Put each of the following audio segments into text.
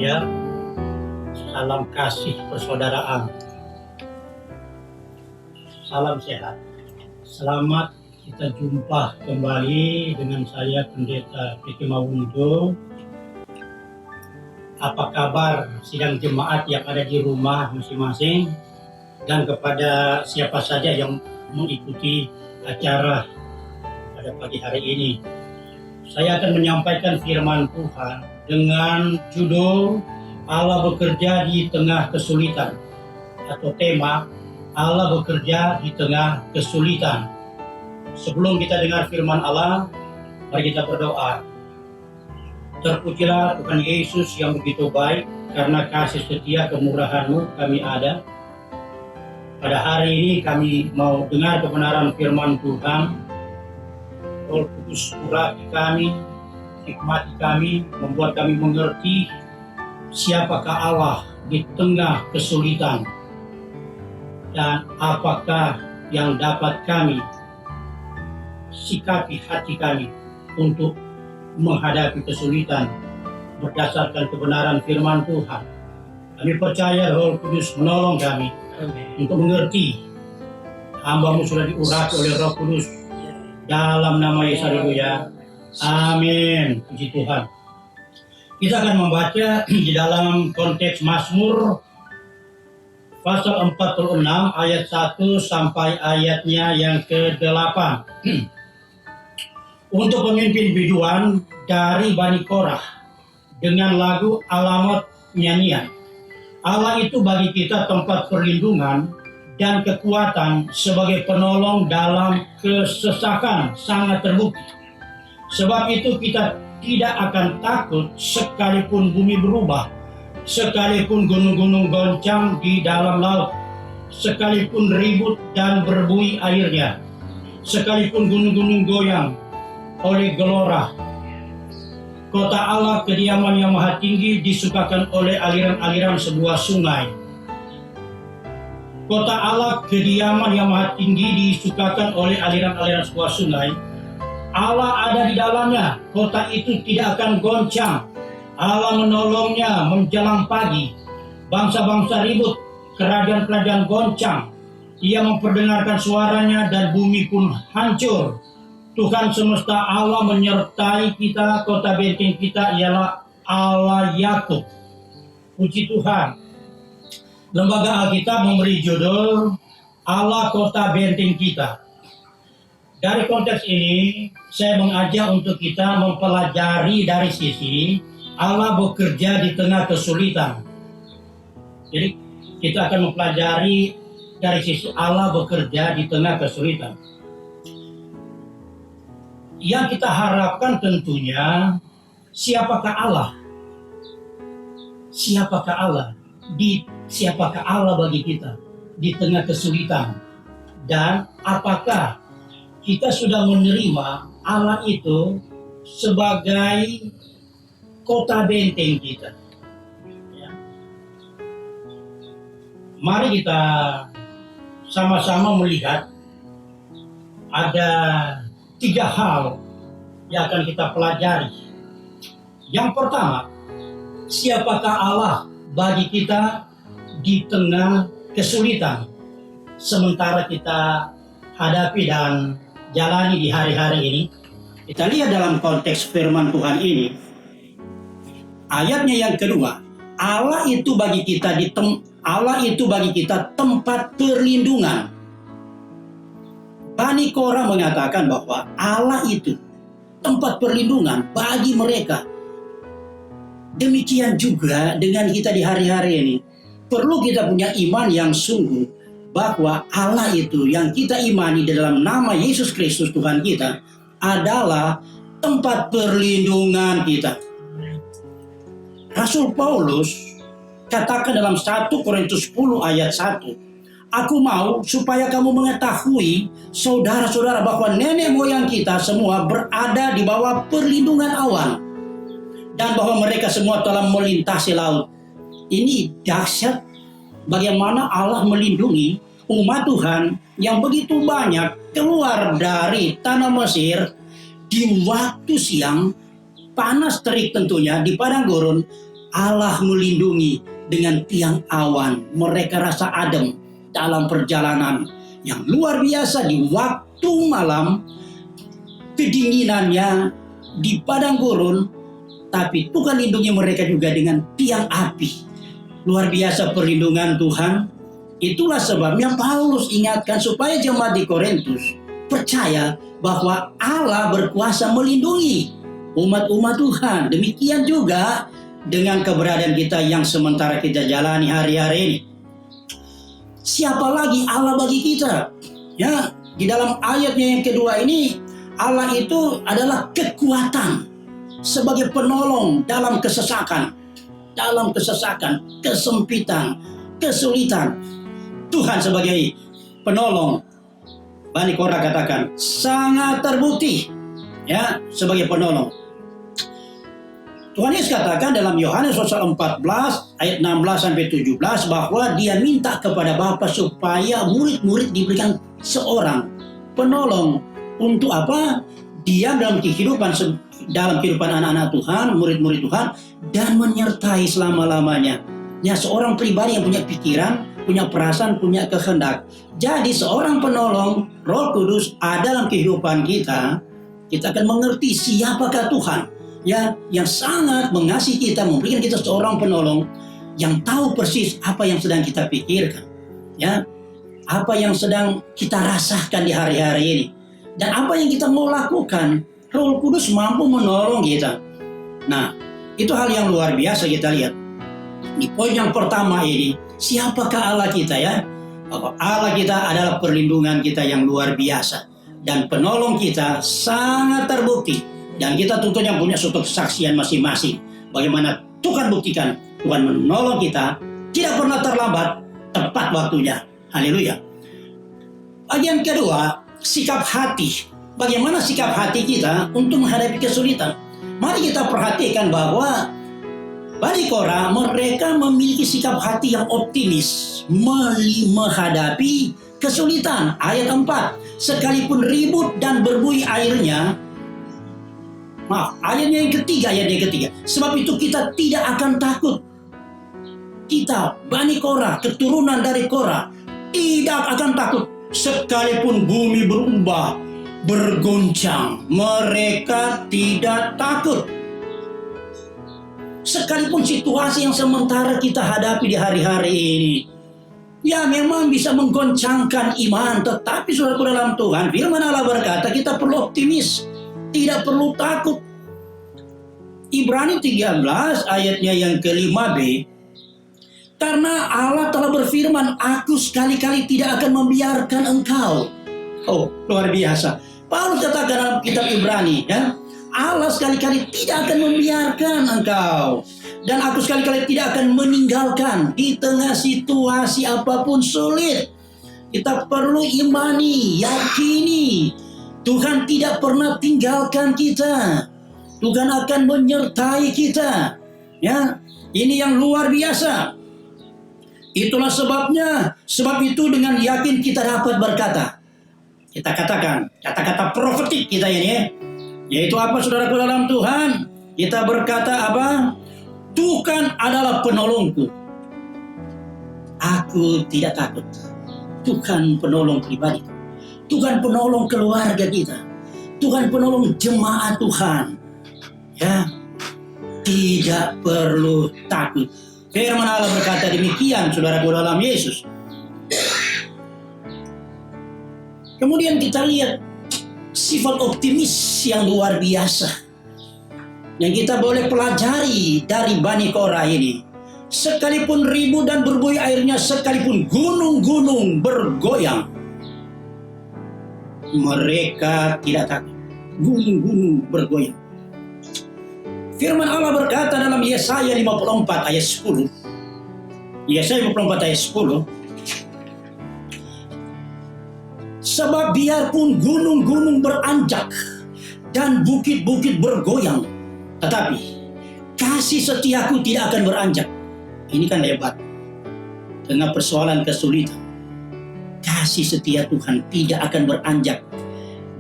Haleluya. Salam kasih persaudaraan. Salam sehat. Selamat kita jumpa kembali dengan saya Pendeta Piki Mawundo. Apa kabar sidang jemaat yang ada di rumah masing-masing, dan kepada siapa saja yang mengikuti acara pada pagi hari ini. Saya akan menyampaikan firman Tuhan dengan judul Allah bekerja di tengah kesulitan, atau tema Allah bekerja di tengah kesulitan. Sebelum kita dengar firman Allah, mari kita berdoa. Terpujilah Tuhan Yesus yang begitu baik, karena kasih setia kemurahan-Mu kami ada. Pada hari ini kami mau dengar kebenaran firman Tuhan. Roh Kudus urapi kami, hikmati kami, membuat kami mengerti siapakah Allah di tengah kesulitan, dan apakah yang dapat kami sikapi hati kami untuk menghadapi kesulitan berdasarkan kebenaran firman Tuhan. Kami percaya Roh Kudus menolong kami untuk mengerti. Hamba-Mu sudah diurapi oleh Roh Kudus dalam nama Yesus. Haleluya. Amin. Puji Tuhan. Kita akan membaca di dalam konteks Mazmur pasal 46 ayat 1 sampai ayatnya yang ke-8. Untuk pemimpin biduan dari Bani Korah dengan lagu alamat nyanyian. Allah itu bagi kita tempat perlindungan dan kekuatan sebagai penolong dalam kesesakan sangat terbukti. Sebab itu kita tidak akan takut sekalipun bumi berubah, sekalipun gunung-gunung goncang di dalam laut, sekalipun ribut dan berbuih airnya, sekalipun gunung-gunung goyang oleh gelora. Kota Allah, kediaman yang maha tinggi, disukakan oleh aliran-aliran sebuah sungai. Kota Allah, kediaman yang maha tinggi, disukakan oleh aliran-aliran sebuah sungai. Allah ada di dalamnya, kota itu tidak akan goncang. Allah menolongnya menjelang pagi. Bangsa-bangsa ribut, kerajaan-kerajaan goncang. Ia memperdengarkan suaranya dan bumi pun hancur. Tuhan semesta Allah menyertai kita, kota benteng kita ialah Allah Yakub. Puji Tuhan. Lembaga Alkitab memberi judul Allah kota benteng kita. Dari konteks ini, saya mengajak untuk kita mempelajari dari sisi Allah bekerja di tengah kesulitan. Jadi kita akan mempelajari dari sisi Allah bekerja di tengah kesulitan. Yang kita harapkan tentunya, siapakah Allah? Siapakah Allah? Siapakah Allah bagi kita di tengah kesulitan? Dan apakah kita sudah menerima Allah itu sebagai kota benteng kita? Ya. Mari kita sama-sama melihat ada 3 hal yang akan kita pelajari. Yang pertama, siapakah Allah bagi kita di tengah kesulitan sementara kita hadapi dan jalani di hari-hari ini. Kita lihat dalam konteks firman Tuhan ini, ayatnya yang kedua, Allah itu bagi kita tempat perlindungan. Bani Korah mengatakan bahwa Allah itu tempat perlindungan bagi mereka. Demikian juga dengan kita di hari-hari ini. Perlu kita punya iman yang sungguh bahwa Allah itu yang kita imani dalam nama Yesus Kristus Tuhan kita adalah tempat perlindungan kita. Rasul Paulus katakan dalam 1 Korintus 10 ayat 1, Aku mau supaya kamu mengetahui, saudara-saudara, bahwa nenek moyang kita semua berada di bawah perlindungan Allah, dan bahwa mereka semua telah melintasi laut. Ini dahsyat bagaimana Allah melindungi umat Tuhan yang begitu banyak keluar dari tanah Mesir di waktu siang, panas terik tentunya di padang gurun, Allah melindungi dengan tiang awan. Mereka rasa adem dalam perjalanan yang luar biasa di waktu malam, kedinginannya di padang gurun, tapi Tuhan lindungi mereka juga dengan tiang api. Luar biasa perlindungan Tuhan. Itulah sebabnya Paulus ingatkan supaya jemaat di Korintus percaya bahwa Allah berkuasa melindungi umat-umat Tuhan. Demikian juga dengan keberadaan kita yang sementara kita jalani hari-hari ini. Siapa lagi Allah bagi kita? Ya, di dalam ayatnya yang kedua ini, Allah itu adalah kekuatan sebagai penolong dalam kesesakan, kesempitan, kesulitan. Tuhan sebagai penolong. Bani Korah katakan sangat terbukti ya sebagai penolong. Tuhan Yesus katakan dalam Yohanes pasal 14 ayat 16 sampai 17 bahwa Dia minta kepada Bapa supaya murid-murid diberikan seorang penolong untuk apa? Diam dalam kehidupan anak-anak Tuhan, murid-murid Tuhan, dan menyertai selama-lamanya. Ya, seorang pribadi yang punya pikiran, punya perasaan, punya kehendak. Jadi seorang penolong, Roh Kudus ada dalam kehidupan kita. Kita akan mengerti siapakah Tuhan, ya, yang sangat mengasihi kita, memberikan kita seorang penolong yang tahu persis apa yang sedang kita pikirkan, ya, apa yang sedang kita rasakan di hari-hari ini, dan apa yang kita mau lakukan. Roh Kudus mampu menolong kita. Nah, itu hal yang luar biasa kita lihat. Di poin yang pertama ini, siapakah Allah kita ya? Bahwa Allah kita adalah perlindungan kita yang luar biasa. Dan penolong kita sangat terbukti. Dan kita tentunya punya suatu kesaksian masing-masing. Bagaimana Tuhan buktikan, Tuhan menolong kita, tidak pernah terlambat, tepat waktunya. Haleluya. Bagian kedua, sikap hati. Bagaimana sikap hati kita untuk menghadapi kesulitan? Mari kita perhatikan bahwa Bani Korah mereka memiliki sikap hati yang optimis menghadapi kesulitan. Ayat 4, sekalipun ribut dan berbuih airnya. Ayatnya yang ketiga. Sebab itu kita tidak akan takut. Kita Bani Korah, keturunan dari Korah, tidak akan takut. Sekalipun bumi berubah, bergoncang, mereka tidak takut. Sekalipun situasi yang sementara kita hadapi di hari-hari ini, ya memang bisa menggoncangkan iman, tetapi saudaraku dalam Tuhan, firman Allah berkata kita perlu optimis, tidak perlu takut. Ibrani 13 ayatnya yang ke-5b, karena Allah telah berfirman, aku sekali-kali tidak akan membiarkan engkau. Oh, luar biasa. Paulus katakan dalam kitab Ibrani, ya, Allah sekali-kali tidak akan membiarkan engkau. Dan aku sekali-kali tidak akan meninggalkan di tengah situasi apapun sulit. Kita perlu imani, yakini. Tuhan tidak pernah tinggalkan kita. Tuhan akan menyertai kita. Ya, ini yang luar biasa. Itulah sebabnya, sebab itu dengan yakin kita dapat berkata. Kita katakan, kata-kata profetik kita ini, yaitu apa saudaraku dalam Tuhan? Kita berkata apa? Tuhan adalah penolongku. Aku tidak takut. Tuhan penolong pribadi. Tuhan penolong keluarga kita. Tuhan penolong jemaat Tuhan. Ya, tidak perlu takut. Firman Allah berkata demikian, saudaraku dalam Yesus. Kemudian kita lihat sifat optimis yang luar biasa yang kita boleh pelajari dari Bani Korah ini. Sekalipun ribut dan berbuih airnya, sekalipun gunung-gunung bergoyang, mereka tidak takut. Gunung-gunung bergoyang. Firman Allah berkata dalam Yesaya 54 ayat 10. Yesaya 54 ayat 10. Sebab biarpun gunung-gunung beranjak dan bukit-bukit bergoyang, tetapi kasih setiaku tidak akan beranjak. Ini kan hebat. Tengah persoalan kesulitan, kasih setia Tuhan tidak akan beranjak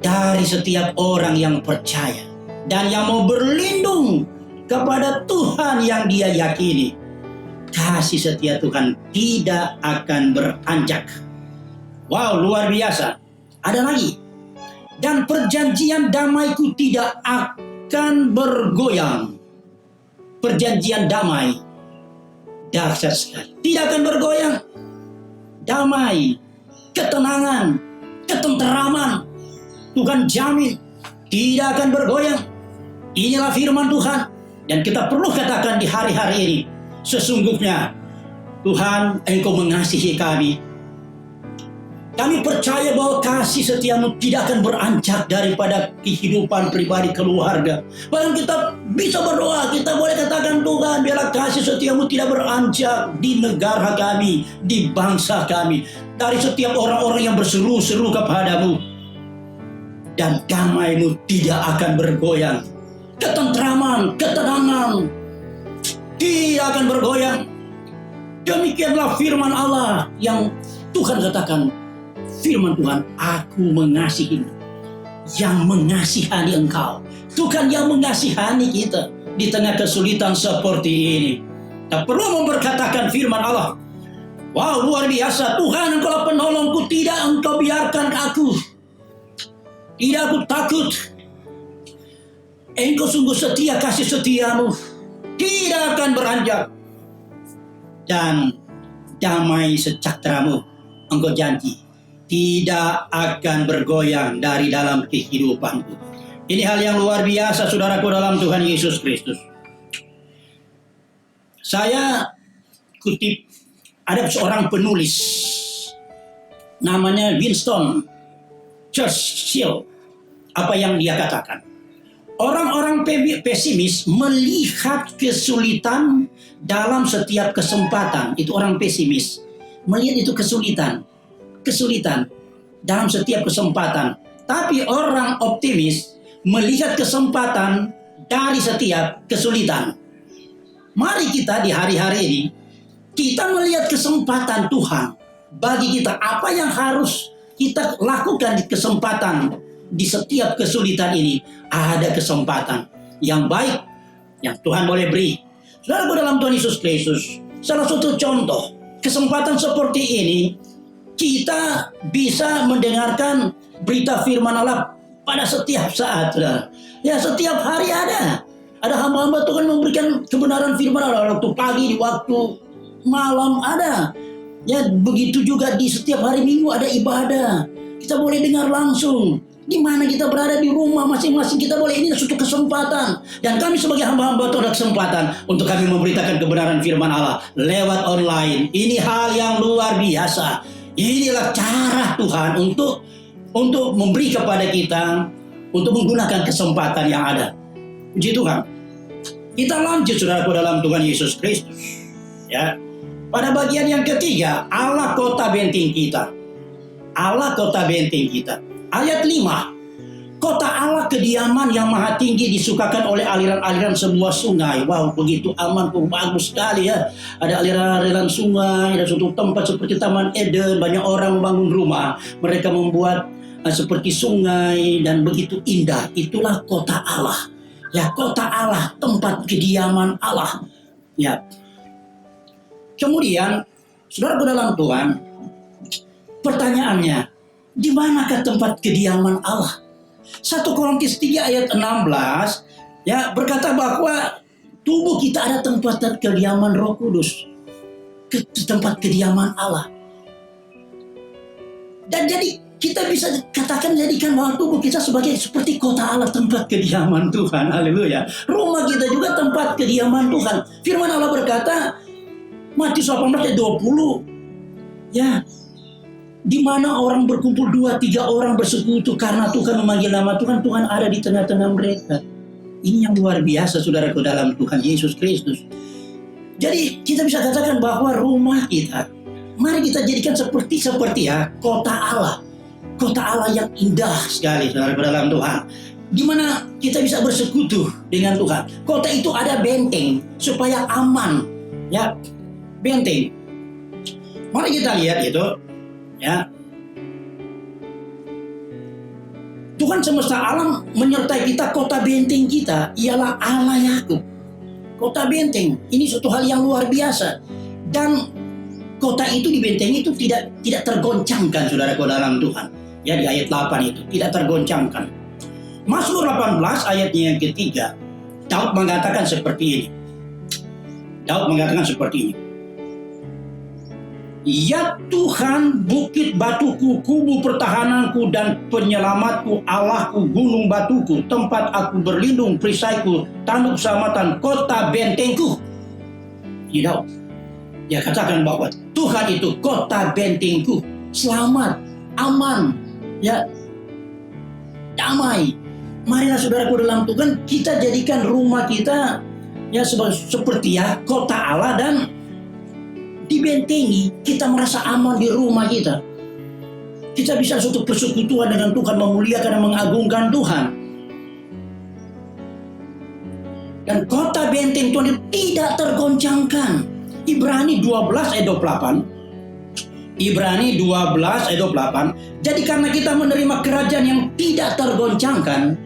dari setiap orang yang percaya dan yang mau berlindung kepada Tuhan yang dia yakini, kasih setia Tuhan tidak akan beranjak. Wow, luar biasa. Ada lagi. Dan perjanjian damaiku tidak akan bergoyang. Perjanjian damai. Dahsyat sekali. Tidak akan bergoyang. Damai, ketenangan, ketenteraman. Tuhan jamin tidak akan bergoyang. Inilah firman Tuhan. Dan kita perlu katakan di hari-hari ini, sesungguhnya Tuhan, Engkau mengasihi kami. Kami percaya bahwa kasih setiamu tidak akan beranjak daripada kehidupan pribadi keluarga. Bahkan kita bisa berdoa, kita boleh katakan, Tuhan, biarlah kasih setiamu tidak beranjak di negara kami, di bangsa kami, dari setiap orang-orang yang berseru-seru kepadamu. Dan damaimu tidak akan bergoyang. Ketentraman, ketenangan tidak akan bergoyang. Demikianlah firman Allah yang Tuhan katakan. Firman Tuhan, aku mengasihimu, yang mengasihani engkau. Tuhan yang mengasihani kita di tengah kesulitan seperti ini. Tak perlu memperkatakan firman Allah. Wow, luar biasa. Tuhan, Engkau penolongku, tidak Engkau biarkan aku. Tidak aku takut. Engkau sungguh setia, kasih setiamu tidak akan beranjak. Dan damai sejahteramu, Engkau janji, tidak akan bergoyang dari dalam kehidupanku. Ini hal yang luar biasa, saudaraku, dalam Tuhan Yesus Kristus. Saya kutip, ada seorang penulis, namanya Winston Churchill. Apa yang dia katakan? Orang-orang pesimis melihat kesulitan dalam setiap kesempatan. Itu orang pesimis. Melihat itu kesulitan dalam setiap kesempatan. Tapi orang optimis melihat kesempatan dari setiap kesulitan. Mari kita di hari-hari ini, kita melihat kesempatan Tuhan bagi kita. Apa yang harus kita lakukan di kesempatan, di setiap kesulitan ini. Ada kesempatan yang baik yang Tuhan boleh beri. Saudara dalam Tuhan Yesus Kristus, salah satu contoh kesempatan seperti ini, kita bisa mendengarkan berita firman Allah pada setiap saat. Ya, setiap hari ada hamba-hamba Tuhan memberikan kebenaran firman Allah. Waktu pagi, di waktu malam ada. Ya, begitu juga di setiap hari Minggu ada ibadah. Kita boleh dengar langsung. Di mana kita berada di rumah masing-masing, kita boleh, ini suatu kesempatan. Dan kami sebagai hamba-hamba Tuhan ada kesempatan untuk kami memberitakan kebenaran firman Allah lewat online. Ini hal yang luar biasa. Inilah cara Tuhan untuk memberi kepada kita, untuk menggunakan kesempatan yang ada. Puji Tuhan. Kita lanjut, saudaraku, dalam Tuhan Yesus Kristus. Ya. Pada bagian yang ketiga, Allah kota benteng kita. Allah kota benteng kita. Ayat 5. Kota Allah kediaman yang maha tinggi, disukakan oleh aliran-aliran sebuah sungai. Wow, begitu aman, bagus sekali ya. Ada aliran-aliran sungai, ada suatu tempat seperti Taman Eden. Banyak orang membangun rumah, mereka membuat seperti sungai dan begitu indah. Itulah kota Allah. Ya, kota Allah, tempat kediaman Allah. Ya. Kemudian, saudara dalam Tuhan, pertanyaannya, di manakah tempat kediaman Allah? 1 Korintus 3 ayat 16 ya berkata bahwa tubuh kita ada tempat kediaman Roh Kudus, tempat kediaman Allah. Dan jadi kita bisa katakan, jadikan bahwa tubuh kita seperti kota Allah, tempat kediaman Tuhan. Haleluya. Rumah kita juga tempat kediaman Tuhan. Firman Allah berkata, Matius 18 ayat 20, ya, di mana orang berkumpul 2-3 orang bersekutu karena Tuhan memanggil nama Tuhan, Tuhan ada di tengah-tengah mereka. Ini yang luar biasa, saudaraku, dalam Tuhan Yesus Kristus. Jadi kita bisa katakan bahwa rumah kita, mari kita jadikan seperti ya kota Allah. Kota Allah yang indah sekali, saudaraku, dalam Tuhan. Di mana kita bisa bersekutu dengan Tuhan. Kota itu ada benteng supaya aman, ya, benteng. Mari kita lihat itu. Ya, Tuhan semesta alam menyertai kita. Kota benteng kita ialah Allah Yakub. kota benteng. Ini suatu hal yang luar biasa. Dan kota itu dibentengi itu tidak tergoncangkan, saudaraku dalam Tuhan. Ya, di ayat 8 itu tidak tergoncangkan. Mazmur 18 ayatnya yang ketiga, Daud mengatakan seperti ini. Daud mengatakan seperti ini. Ya Tuhan, bukit batuku, kubu pertahananku dan penyelamatku, Allahku, gunung batuku, tempat aku berlindung, perisaiku, tanduk keselamatan, kota bentengku. Ini Daud. Dia katakan bahwa Tuhan itu kota bentengku, selamat, aman, ya, damai. Marilah saudaraku dalam Tuhan, kita jadikan rumah kita ya seperti ya kota Allah, dan dibentengi, kita merasa aman di rumah kita. Kita bisa suatu persekutuan dengan Tuhan, memuliakan dan mengagungkan Tuhan. Dan kota benteng Tuhan itu tidak tergoncangkan. Ibrani 12 ayat 28. Ibrani 12 ayat 28. Jadi karena kita menerima kerajaan yang tidak tergoncangkan,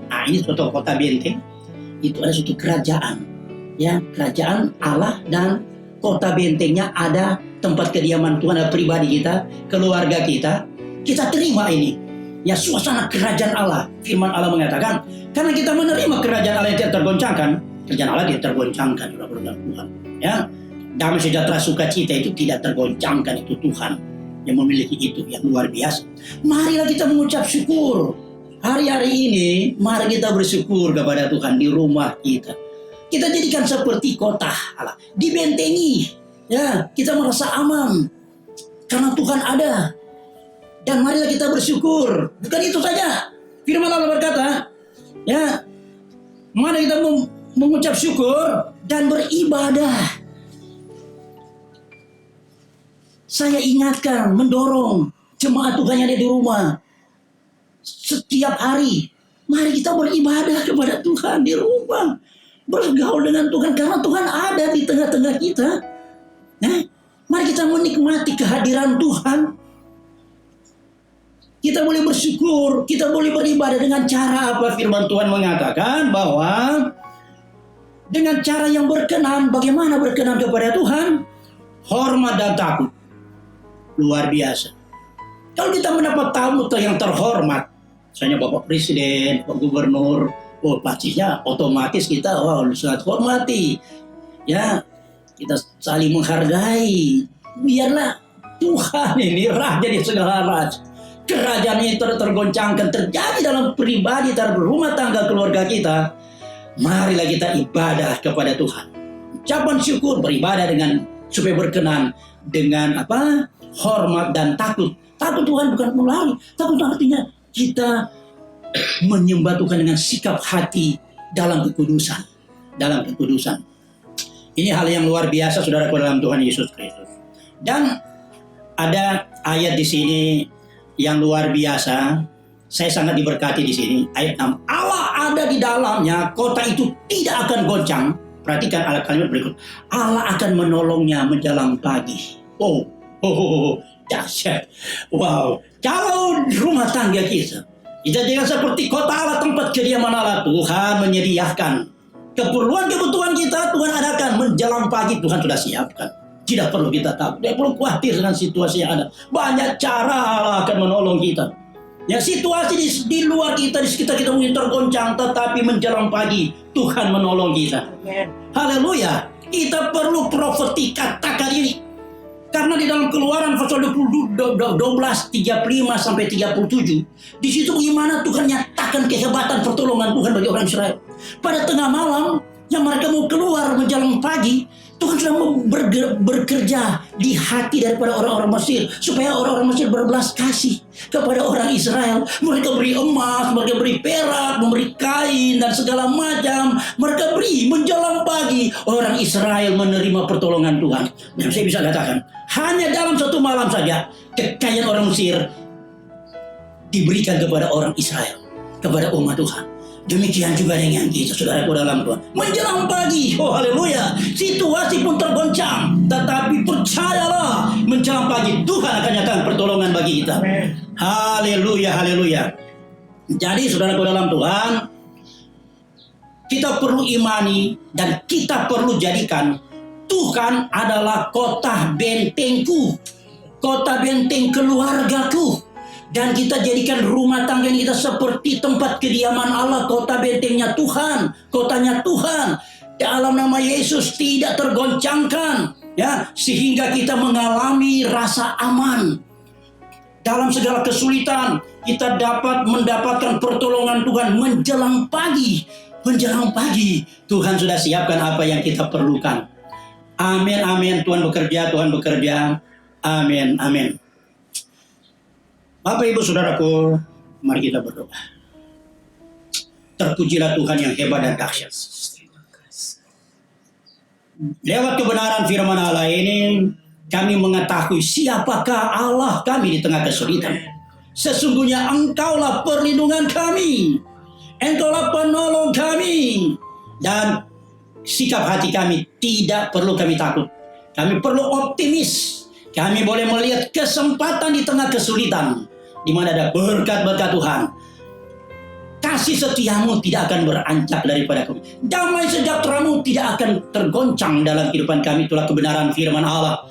nah ini suatu kota benteng, itu ada suatu kerajaan, ya, kerajaan Allah, dan kota bentengnya ada tempat kediaman Tuhan, ada pribadi kita, keluarga kita. Kita terima ini, ya, suasana kerajaan Allah. Firman Allah mengatakan, karena kita menerima kerajaan Allah yang tidak tergoncangkan, kerajaan Allah tidak tergoncangkan, saudara Tuhan. Ya, damai sejahtera sukacita itu tidak tergoncangkan, itu Tuhan yang memiliki itu, yang luar biasa. Marilah kita mengucap syukur. Hari-hari ini, mari kita bersyukur kepada Tuhan di rumah kita. Kita jadikan seperti kota Allah, dibentengi, ya, kita merasa aman karena Tuhan ada. Dan marilah kita bersyukur. Bukan itu saja, firman Allah berkata, ya, mari kita mengucap syukur dan beribadah. Saya ingatkan, mendorong jemaat Tuhan yang ada di rumah setiap hari, mari kita beribadah kepada Tuhan di rumah, bergaul dengan Tuhan, karena Tuhan ada di tengah-tengah kita. Nah, mari kita menikmati kehadiran Tuhan. Kita boleh bersyukur, kita boleh beribadah dengan cara apa? Firman Tuhan mengatakan bahwa dengan cara yang berkenan. Bagaimana berkenan kepada Tuhan? Hormat dan takut. Luar biasa. Kalau kita mendapat tamu yang terhormat, misalnya Bapak Presiden, Pak Gubernur, pastinya otomatis kita sangat hormati, ya, kita saling menghargai. Biarlah Tuhan ini raja di segala raja, kerajaan itu tergoncangkan terjadi dalam pribadi, dalam rumah tangga keluarga kita. Marilah kita ibadah kepada Tuhan, ucapan syukur, beribadah dengan supaya berkenan dengan apa? Hormat dan takut. Takut Tuhan bukan melalui, takut artinya kita menyembah Tuhan dengan sikap hati dalam kekudusan. Dalam kekudusan. Ini hal yang luar biasa, saudara dalam Tuhan Yesus Kristus. Dan ada ayat di sini yang luar biasa. Saya sangat diberkati di sini. Ayat 6. Allah ada di dalamnya, kota itu tidak akan goncang. Perhatikan kalimat berikut. Allah akan menolongnya menjelang pagi. Dahsyat. Wow. Kalau rumah tangga kita jangan seperti kota Allah, tempat kediaman Allah. Tuhan menyediakan kebutuhan kita, Tuhan adakan menjelang pagi. Tuhan sudah siapkan. Tidak perlu kita takut, tidak perlu khawatir dengan situasi yang ada. Banyak cara Allah akan menolong kita. Ya, situasi di luar kita, di sekitar kita mungkin tergoncang, tetapi menjelang pagi Tuhan menolong kita. Haleluya. Kita perlu profeti, katakan ini. Karena di dalam Keluaran pasal 12, 35 sampai 37, di situ bagaimana Tuhan nyatakan kehebatan pertolongan Tuhan bagi orang Israel. Pada tengah malam yang mereka mau keluar menjelang pagi, Tuhan sudah bekerja di hati daripada orang-orang Mesir, supaya orang-orang Mesir berbelas kasih kepada orang Israel. Mereka beri emas, mereka beri perak, memberi kain dan segala macam. Mereka beri menjelang pagi. Orang Israel menerima pertolongan Tuhan. Dan saya bisa katakan, hanya dalam satu malam saja kekayaan orang Mesir diberikan kepada orang Israel, kepada umat Tuhan. Demikian juga dengan kita, saudaraku dalam Tuhan. Menjelang pagi, haleluya, situasi pun tergoncang, tetapi percayalah, menjelang pagi Tuhan akan nyatakan pertolongan bagi kita. Haleluya, haleluya. Jadi saudaraku dalam Tuhan, kita perlu imani dan kita perlu jadikan Tuhan adalah kota bentengku, kota benteng keluargaku. Dan kita jadikan rumah tangga kita seperti tempat kediaman Allah, kota bentengnya Tuhan, kotanya Tuhan. Dalam nama Yesus tidak tergoncangkan, ya, sehingga kita mengalami rasa aman. Dalam segala kesulitan, kita dapat mendapatkan pertolongan Tuhan menjelang pagi. Menjelang pagi, Tuhan sudah siapkan apa yang kita perlukan. Amin, amin. Tuhan bekerja, Tuhan bekerja. Amin, amin. Bapak, Ibu, Saudaraku, mari kita berdoa. Terpujilah Tuhan yang hebat dan dahsyat. Lewat kebenaran firman Allah ini, kami mengetahui siapakah Allah kami di tengah kesulitan. Sesungguhnya Engkaulah perlindungan kami. Engkaulah penolong kami. Dan sikap hati kami tidak perlu kami takut. Kami perlu optimis. Kami boleh melihat kesempatan di tengah kesulitan, di mana ada berkat-berkat Tuhan. Kasih setiamu tidak akan beranjak daripada kami. Damai sejahteramu tidak akan tergoncang dalam kehidupan kami. Itulah kebenaran firman Allah.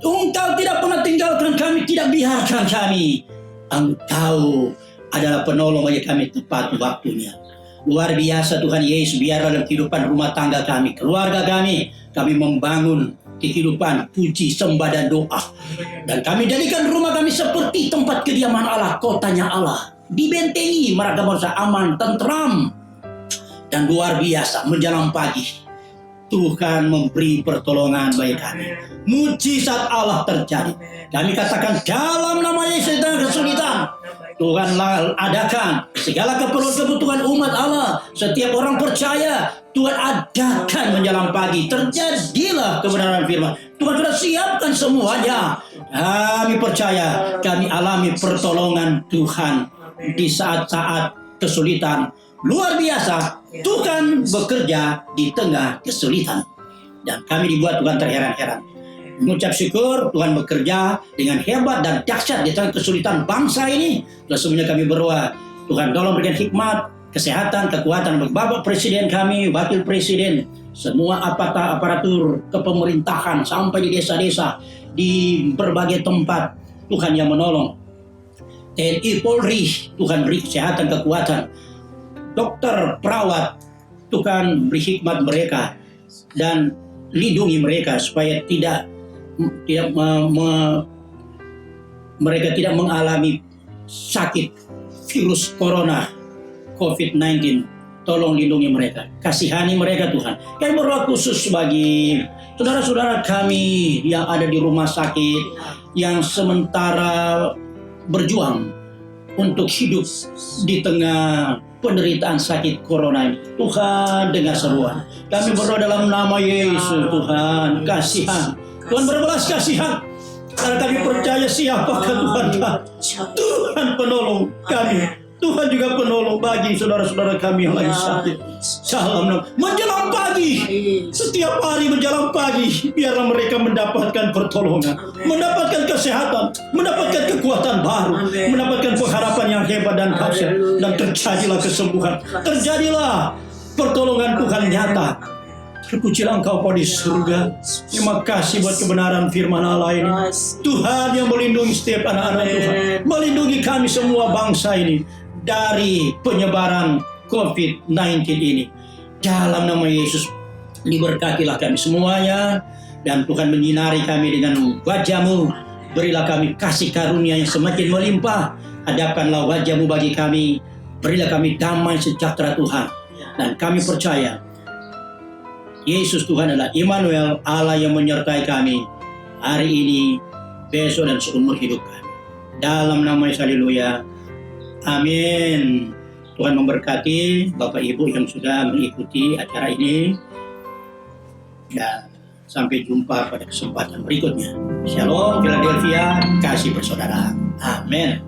Engkau tidak pernah tinggalkan kami, tidak biarkan kami. Engkau adalah penolong bagi kami tepat waktunya. Luar biasa Tuhan Yesus, biar dalam kehidupan rumah tangga kami, keluarga kami membangun kehidupan puji, sembah, dan doa. Dan kami jadikan rumah kami seperti tempat kediaman Allah, kotanya Allah. Dibentengi, mereka merasa aman, tentram. Dan luar biasa, menjelang pagi, Tuhan memberi pertolongan bagi kami. Mujizat Allah terjadi. Kami katakan dalam nama Yesus dalam kesulitan, Tuhanlah adakan segala kebutuhan umat Allah. Setiap orang percaya, Tuhan adakan menjelang pagi. Terjadilah kebenaran firman. Tuhan sudah siapkan semuanya. Kami percaya, kami alami pertolongan Tuhan di saat-saat kesulitan. Luar biasa, Tuhan bekerja di tengah kesulitan. Dan kami dibuat Tuhan terheran-heran. Mengucap syukur, Tuhan bekerja dengan hebat dan dahsyat di tengah kesulitan bangsa ini. Sesungguhnya kami berdoa, Tuhan tolong berikan hikmat, kesehatan, kekuatan bagi Bapak Presiden kami, Wakil Presiden, semua aparatur kepemerintahan sampai di desa-desa, di berbagai tempat. Tuhan yang menolong. TNI Polri, Tuhan beri kesehatan, kekuatan. Dokter, perawat, Tuhan beri hikmat mereka dan lindungi mereka supaya mereka tidak mengalami sakit virus corona COVID-19. Tolong lindungi mereka, kasihani mereka Tuhan. Kami berdoa khusus bagi saudara-saudara kami yang ada di rumah sakit, yang sementara berjuang untuk hidup di tengah penderitaan sakit corona ini. Tuhan, dengar seruan kami berdoa dalam nama Yesus. Tuhan, kasihan, Tuhan berbelas kasihan, karena kami percaya siapakah Tuhan. Tuhan penolong kami. Tuhan juga penolong bagi saudara-saudara kami yang lagi sakit. Salam menjelang pagi, setiap hari menjelang pagi, biarlah mereka mendapatkan pertolongan, mendapatkan kesehatan, mendapatkan kekuatan baru, mendapatkan pengharapan yang hebat dan dahsyat, dan terjadilah kesembuhan, terjadilah pertolongan Tuhan nyata. Terpujilah Engkau di surga. Terima kasih buat kebenaran firman Allah ini. Tuhan yang melindungi setiap anak-anak Tuhan, melindungi kami semua bangsa ini dari penyebaran COVID-19 ini. Dalam nama Yesus, diberkatilah kami semuanya, dan Tuhan menyinari kami dengan wajah-Mu. Berilah kami kasih karunia yang semakin melimpah. Hadapkanlah wajah-Mu bagi kami. Berilah kami damai sejahtera Tuhan. Dan kami percaya Yesus Tuhan adalah Immanuel, Allah yang menyertai kami hari ini, besok, dan seumur hidup kami. Dalam nama Yesus, haleluya. Amin. Tuhan memberkati Bapak Ibu yang sudah mengikuti acara ini. Dan sampai jumpa pada kesempatan berikutnya. Shalom, Philadelphia, kasih bersaudara. Amin.